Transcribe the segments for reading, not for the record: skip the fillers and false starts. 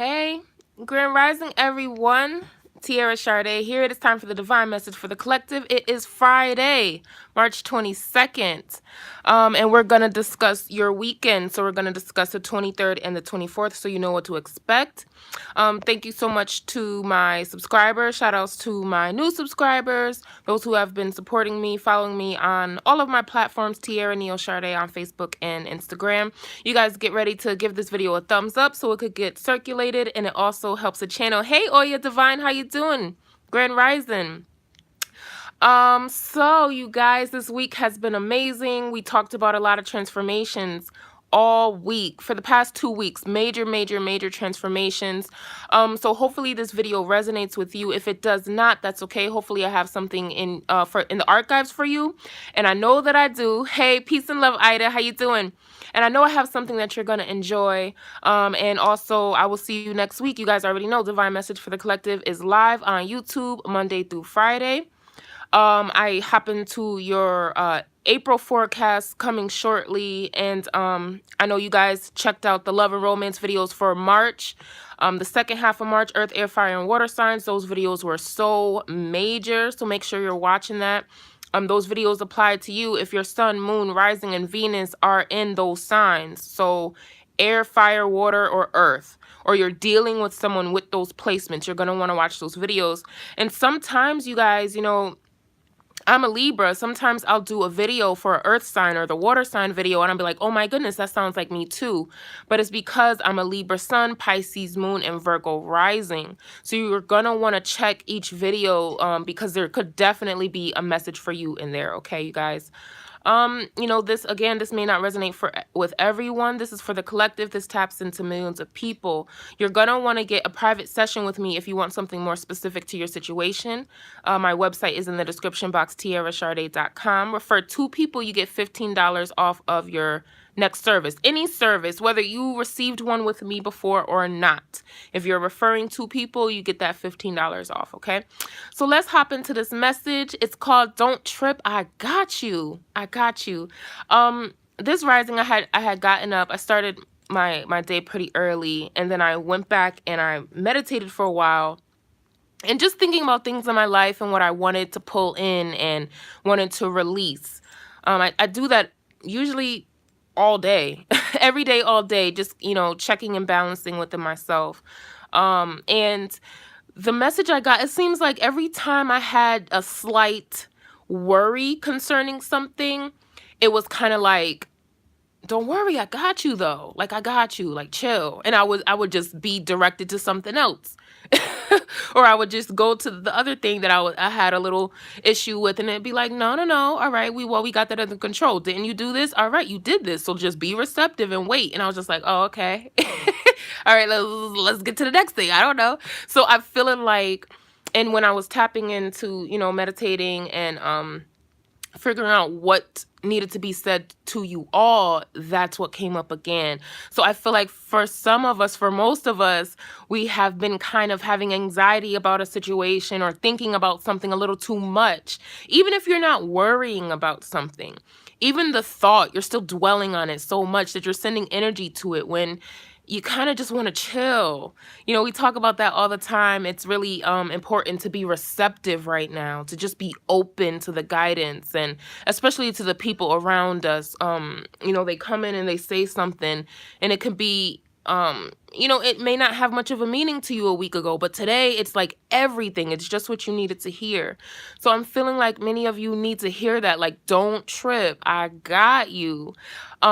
Hey, Grand Rising, everyone. TiaraSharde here. It is time for the Divine Message for the Collective. It is Friday, March 22nd, and we're going to discuss your weekend. So we're going to discuss the 23rd and the 24th so you know what to expect. Thank you so much to my subscribers. Shout outs to my new subscribers, those who have been supporting me, following me on all of my platforms, TiaraSharde on Facebook and Instagram. You guys get ready to give this video a thumbs up so it could get circulated, and it also helps the channel. Hey, Oya Divine, how you doing? Grand Rising. So you guys, this week has been amazing. We talked about a lot of transformations all week for the past 2 weeks. Major transformations. So hopefully this video resonates with you. If it does not, that's okay. Hopefully I have something in the archives for you, and I know that I do. Hey, peace and love, Ida, how you doing? And I know I have something that you're gonna enjoy. And also I will see you next week. You guys already know Divine Message for the Collective is live on YouTube Monday through Friday. I happen to your April forecast coming shortly, and I know you guys checked out the love and romance videos for March. The second half of March, Earth, Air, Fire, and Water signs. Those videos were so major, so make sure you're watching that. Those videos apply to you if your sun, moon, rising, and Venus are in those signs. So air, fire, water, or earth, or you're dealing with someone with those placements, you're going to want to watch those videos. And sometimes, you guys, you know, I'm a Libra. Sometimes I'll do a video for an earth sign or the water sign video, and I'll be like, oh my goodness, that sounds like me too. But it's because I'm a Libra sun, Pisces moon, and Virgo rising. So you're going to want to check each video because there could definitely be a message for you in there. Okay, you guys. You know, this may not resonate with everyone. This is for the collective. This taps into millions of people. You're gonna want to get a private session with me if you want something more specific to your situation. My website is in the description box, TiaraSharde.com. Refer 2 people, you get $15 off of your next service. Any service, whether you received one with me before or not. If you're referring 2 people, you get that $15 off, okay? So let's hop into this message. It's called Don't Trip. I got you. I got you. This rising, I had gotten up. I started my day pretty early, and then I went back and I meditated for a while. And just thinking about things in my life and what I wanted to pull in and wanted to release. I do that usually all day, every day, all day, just, you know, checking and balancing within myself. And the message I got, it seems like every time I had a slight worry concerning something, it was kind of like, don't worry, I got you though. Like, I got you, like, chill. And I would just be directed to something else. Or I would just go to the other thing that I had a little issue with, and it'd be like, no, all right, we got that under control. Didn't you do this? All right, you did this, so just be receptive and wait. And I was just like, oh, okay. All right, let's get to the next thing. I don't know. So I'm feeling like, and when I was tapping into, you know, meditating and figuring out what needed to be said to you all, that's what came up again. So I feel like for some of us, for most of us, we have been kind of having anxiety about a situation or thinking about something a little too much. Even if you're not worrying about something, even the thought, you're still dwelling on it so much that you're sending energy to it when you kind of just want to chill. You know, we talk about that all the time. It's really important to be receptive right now, to just be open to the guidance, and especially to the people around us. You know, they come in and they say something, and it could be, you know, it may not have much of a meaning to you a week ago, but today it's like everything. It's just what you needed to hear. So I'm feeling like many of you need to hear that, like, don't trip. I got you.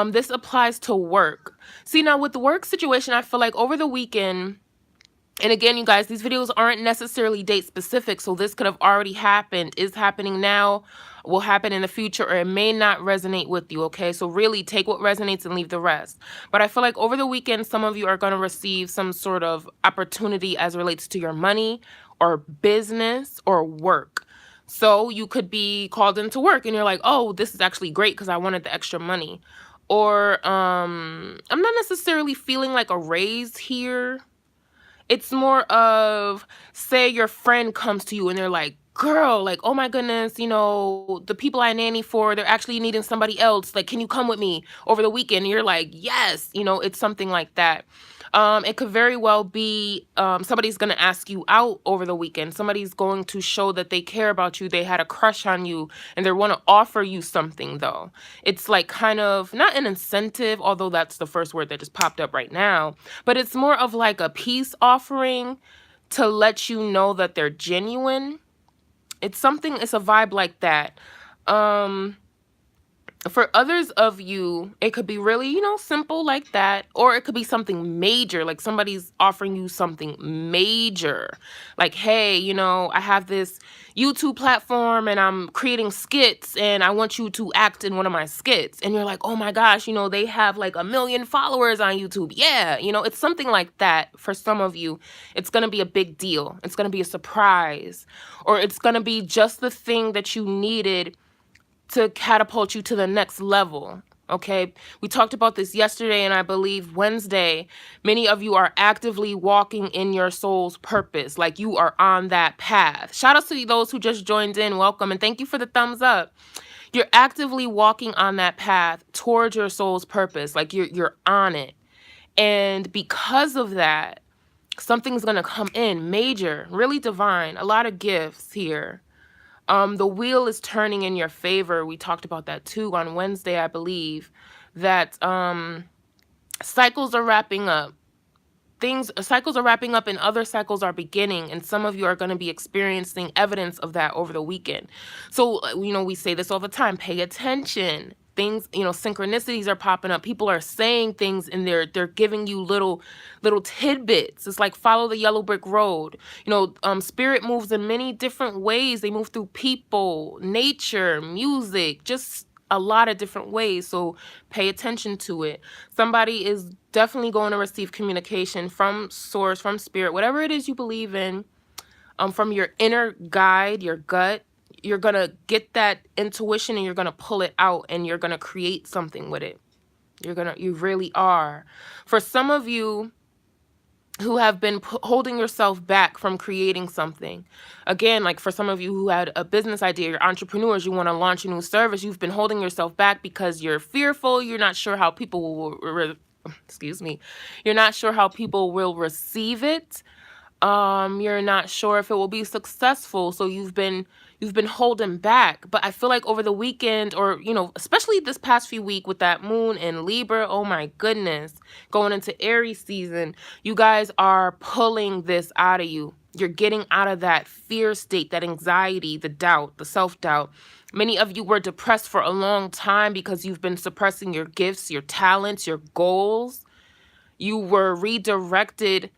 This applies to work. See, now with the work situation, I feel like over the weekend, and again, you guys, these videos aren't necessarily date specific, so this could have already happened, is happening now, will happen in the future, or it may not resonate with you, okay? So really take what resonates and leave the rest. But I feel like over the weekend, some of you are going to receive some sort of opportunity as relates to your money or business or work. So you could be called into work and you're like, oh, this is actually great because I wanted the extra money. Or I'm not necessarily feeling like a raise here. It's more of, say your friend comes to you and they're like, girl, like, oh my goodness, the people I nanny for, they're actually needing somebody else. Like, can you come with me over the weekend? And you're like, yes, it's something like that. It could very well be somebody's going to ask you out over the weekend. Somebody's going to show that they care about you. They had a crush on you and they want to offer you something, though. It's like kind of not an incentive, although that's the first word that just popped up right now, but it's more of like a peace offering to let you know that they're genuine. It's a vibe like that. For others of you, it could be really, simple like that, or it could be something major, like somebody's offering you something major. Like, hey, I have this YouTube platform and I'm creating skits and I want you to act in one of my skits. And you're like, oh my gosh, they have like 1 million followers on YouTube. Yeah, it's something like that. For some of you, it's going to be a big deal. It's going to be a surprise, or it's going to be just the thing that you needed to catapult you to the next level. Okay, we talked about this yesterday and I believe Wednesday. Many of you are actively walking in your soul's purpose, like you are on that path. Shout out to those who just joined in. Welcome, and thank you for the thumbs up. You're actively walking on that path towards your soul's purpose, like you're on it. And because of that, something's gonna come in major, really divine, a lot of gifts here. The wheel is turning in your favor. We talked about that too on Wednesday, I believe, that cycles are wrapping up. Cycles are wrapping up and other cycles are beginning, and some of you are going to be experiencing evidence of that over the weekend. So, we say this all the time, pay attention. Things, synchronicities are popping up. People are saying things and they're giving you little tidbits. It's like follow the yellow brick road. Spirit moves in many different ways. They move through people, nature, music, just a lot of different ways. So pay attention to it. Somebody is definitely going to receive communication from source, from spirit, whatever it is you believe in, from your inner guide, your gut. You're going to get that intuition and you're going to pull it out and you're going to create something with it. You really are. For some of you who have been holding yourself back from creating something. Again, like for some of you who had a business idea, you're entrepreneurs, you want to launch a new service, you've been holding yourself back because you're fearful, you're not sure how people will, you're not sure how people will receive it. You're not sure if it will be successful, so you've been holding back. But I feel like over the weekend, or especially this past few week with that moon in Libra, oh my goodness, going into Aries season, you guys are pulling this out of you. You're getting out of that fear state, that anxiety, the doubt, the self-doubt. Many of you were depressed for a long time because you've been suppressing your gifts, your talents, your goals. You were redirected,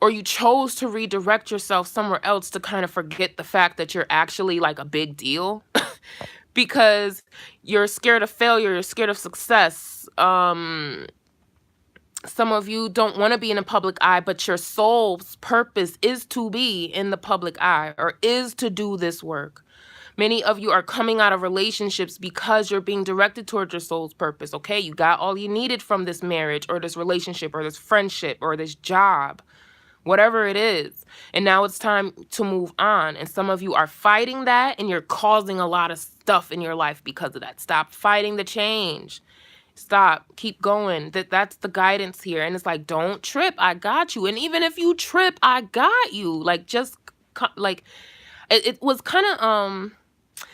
or you chose to redirect yourself somewhere else to kind of forget the fact that you're actually like a big deal because you're scared of failure, you're scared of success. Some of you don't want to be in the public eye, but your soul's purpose is to be in the public eye, or is to do this work. Many of you are coming out of relationships because you're being directed towards your soul's purpose. Okay, you got all you needed from this marriage or this relationship or this friendship or this job, whatever it is. And now it's time to move on. And some of you are fighting that and you're causing a lot of stuff in your life because of that. Stop fighting the change. Stop. Keep going. That's the guidance here. And it's like, don't trip. I got you. And even if you trip, I got you. Like, just like it was kind of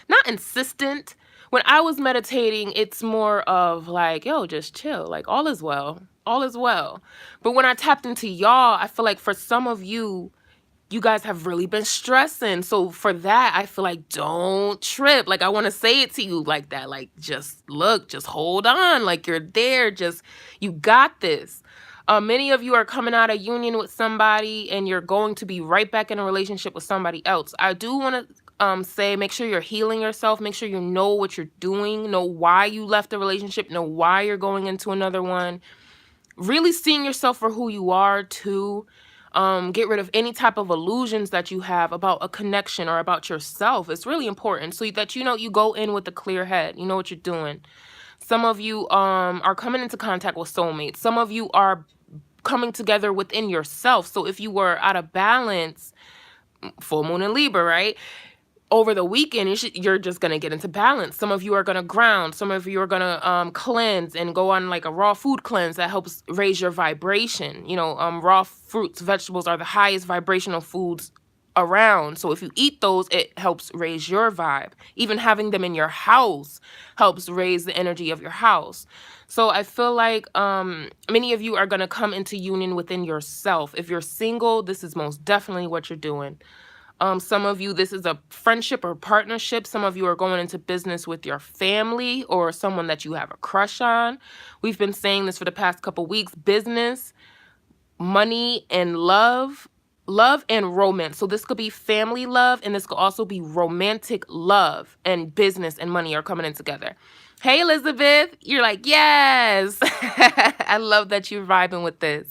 not insistent. When I was meditating, it's more of like, yo, just chill. Like, all is well. All is well. But when I tapped into y'all, I feel like for some of you, you guys have really been stressing. So for that, I feel like don't trip. Like, I want to say it to you like that. Like, just look, just hold on. Like, you're there. Just, you got this. Many of you are coming out of union with somebody and you're going to be right back in a relationship with somebody else. I do want to say, make sure you're healing yourself. Make sure you know what you're doing. Know why you left the relationship. Know why you're going into another one. Really seeing yourself for who you are too. Get rid of any type of illusions that you have about a connection or about yourself. It's really important so that you go in with a clear head. You know what you're doing. Some of you are coming into contact with soulmates. Some of you are coming together within yourself. So if you were out of balance, full moon in Libra, right? over the weekend, you're just going to get into balance. Some of you are going to ground. Some of you are going to cleanse and go on like a raw food cleanse that helps raise your vibration. You know, raw fruits, vegetables are the highest vibrational foods around. So if you eat those, it helps raise your vibe. Even having them in your house helps raise the energy of your house. So I feel like many of you are going to come into union within yourself. If you're single, this is most definitely what you're doing. Some of you, this is a friendship or partnership. Some of you are going into business with your family or someone that you have a crush on. We've been saying this for the past couple weeks. Business, money, and love. Love and romance. So this could be family love, and this could also be romantic love, and business and money are coming in together. Hey, Elizabeth. You're like, yes. I love that you're vibing with this.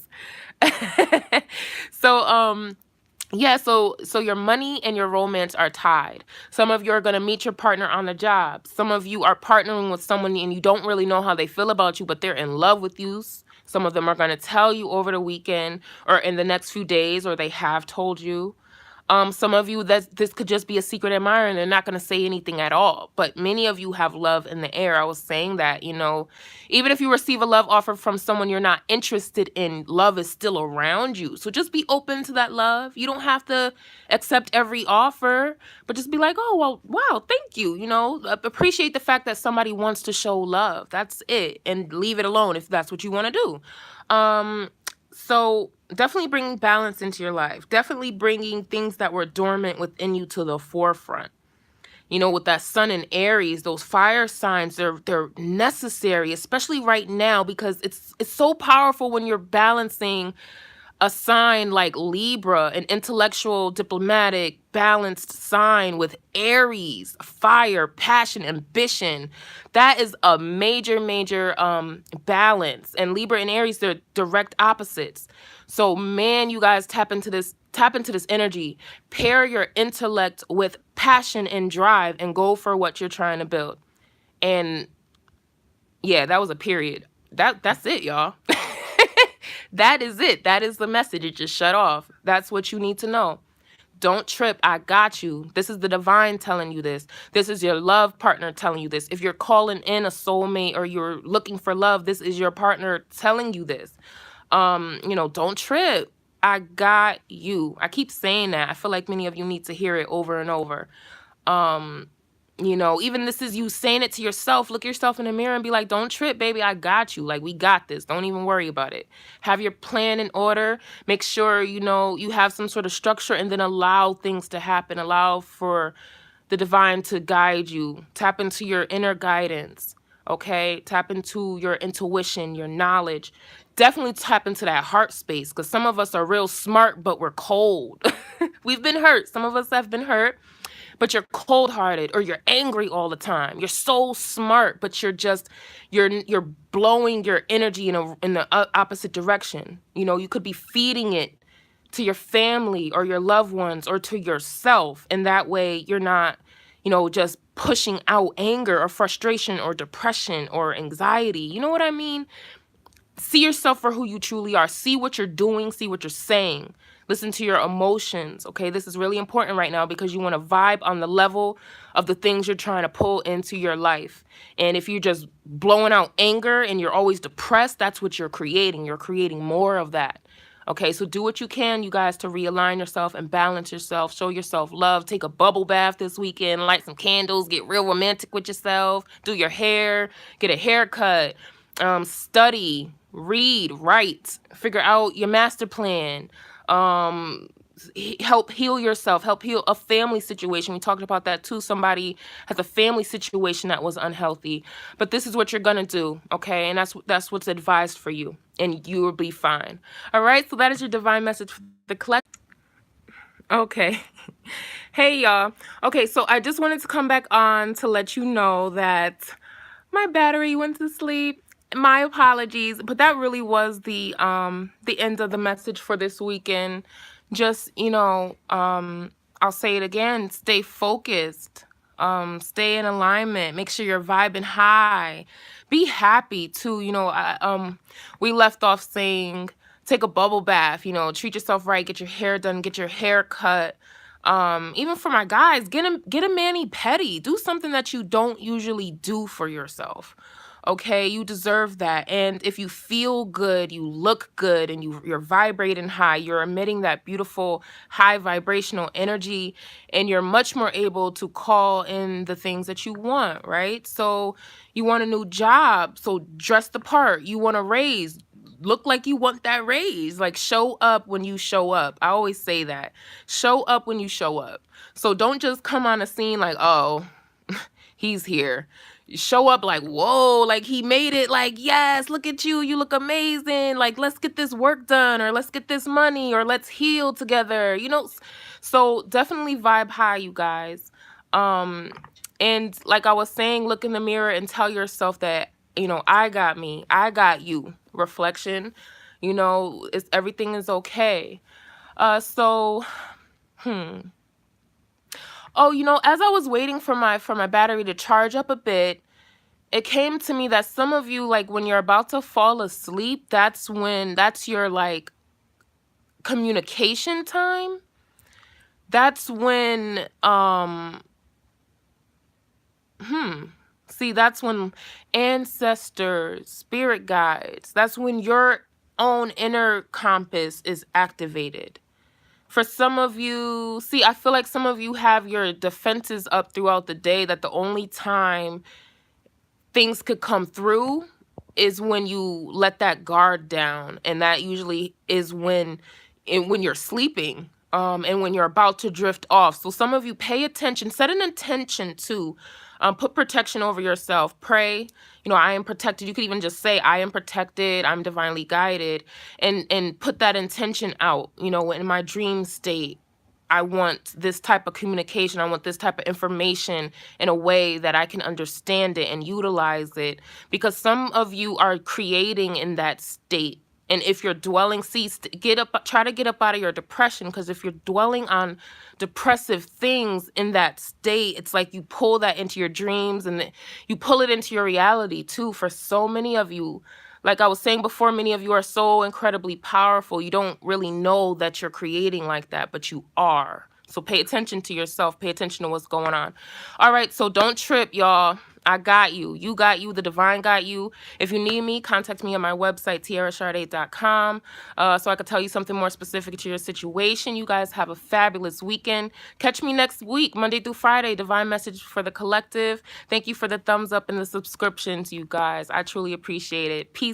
So, yeah, so your money and your romance are tied. Some of you are going to meet your partner on the job. Some of you are partnering with someone and you don't really know how they feel about you, but they're in love with you. Some of them are going to tell you over the weekend or in the next few days, or they have told you. Some of you, this could just be a secret admirer and they're not going to say anything at all. But many of you have love in the air. I was saying that, you know, even if you receive a love offer from someone you're not interested in, love is still around you. So just be open to that love. You don't have to accept every offer, but just be like, oh, well, wow, thank you. You know, appreciate the fact that somebody wants to show love. That's it. And leave it alone if that's what you want to do. So definitely bringing balance into your life. Definitely bringing things that were dormant within you to the forefront. You know, with that sun in Aries, those fire signs, they're necessary, especially right now, because it's so powerful when you're balancing a sign like Libra, an intellectual, diplomatic, balanced sign with Aries, fire, passion, ambition. That is a major, major balance. And Libra and Aries, they're direct opposites. So man, you guys tap into this energy. Pair your intellect with passion and drive and go for what you're trying to build. And yeah, that was a period. That's it, y'all. That is it. That is the message. It just shut off. That's what you need to know. Don't trip. I got you. This is the divine telling you this. This is your love partner telling you this. If you're calling in a soulmate or you're looking for love, this is your partner telling you this. You know, don't trip. I got you. I keep saying that. I feel like many of you need to hear it over and over. You know, even this is you saying it to yourself. Look yourself in the mirror and be like, don't trip, baby. I got you. Like, we got this. Don't even worry about it. Have your plan in order. Make sure, you know, you have some sort of structure, and then allow things to happen. Allow for the divine to guide you. Tap into your inner guidance. Okay? Tap into your intuition, your knowledge. Definitely tap into that heart space, because some of us are real smart, but we're cold. We've been hurt. Some of us have been hurt. But you're cold-hearted, or you're angry all the time. You're so smart, but you're blowing your energy in the opposite direction. You know, you could be feeding it to your family or your loved ones or to yourself. And that way you're not, you know, just pushing out anger or frustration or depression or anxiety. You know what I mean? See yourself for who you truly are. See what you're doing. See what you're saying. Listen to your emotions, okay? This is really important right now because you want to vibe on the level of the things you're trying to pull into your life. And if you're just blowing out anger and you're always depressed, that's what you're creating. You're creating more of that, okay? So do what you can, you guys, to realign yourself and balance yourself. Show yourself love. Take a bubble bath this weekend. Light some candles. Get real romantic with yourself. Do your hair. Get a haircut. Study. Read. Write. Figure out your master plan. Help heal yourself, help heal a family situation. We talked about that too. Somebody has a family situation that was unhealthy, but this is what you're gonna do, okay? And that's what's advised for you, and you will be fine. All right, so that is your divine message for the collective. Okay. Hey y'all. Okay, so I just wanted to come back on to let you know that my battery went to sleep. My apologies, but that really was the end of the message for this weekend. Just, you know, I'll say it again, stay focused, stay in alignment, make sure you're vibing high, be happy too. You know, we left off saying take a bubble bath, you know, treat yourself right, get your hair done, get your hair cut, Even for my guys, get a mani-pedi. Do something that you don't usually do for yourself. Okay, you deserve that. And if you feel good, you look good, and you're vibrating high, you're emitting that beautiful high vibrational energy, and you're much more able to call in the things that you want, right? So you want a new job, so dress the part. You want a raise, look like you want that raise. Like, show up when you show up. I always say that. Show up when you show up. So don't just come on a scene like, oh, he's here. Show up like, whoa, like he made it, like, yes, look at you, you look amazing, like, let's get this work done, or let's get this money, or let's heal together, you know. So definitely vibe high, you guys. And like I was saying, look in the mirror and tell yourself that, you know, I got me, I got you. Reflection, you know, everything is okay. So oh, you know, as I was waiting for my battery to charge up a bit, it came to me that some of you, like, when you're about to fall asleep, that's your, like, communication time. That's when see, that's when ancestors, spirit guides, that's when your own inner compass is activated. For some of you, see, I feel like some of you have your defenses up throughout the day, that the only time things could come through is when you let that guard down. And that usually is when you're sleeping, and when you're about to drift off. So some of you, pay attention, set an intention too. Put protection over yourself. Pray, you know, I am protected. You could even just say, I am protected, I'm divinely guided, and put that intention out. You know, in my dream state, I want this type of communication. I want this type of information in a way that I can understand it and utilize it. Because some of you are creating in that state. And if you're dwelling, try to get up out of your depression. Because if you're dwelling on depressive things in that state, it's like you pull that into your dreams, and you pull it into your reality too. For so many of you, like I was saying before, many of you are so incredibly powerful. You don't really know that you're creating like that, but you are. So pay attention to yourself. Pay attention to what's going on. All right, so don't trip, y'all. I got you. You got you. The divine got you. If you need me, contact me on my website, TiaraSharde.com, so I could tell you something more specific to your situation. You guys have a fabulous weekend. Catch me next week, Monday through Friday, Divine Message for the Collective. Thank you for the thumbs up and the subscriptions, you guys. I truly appreciate it. Peace.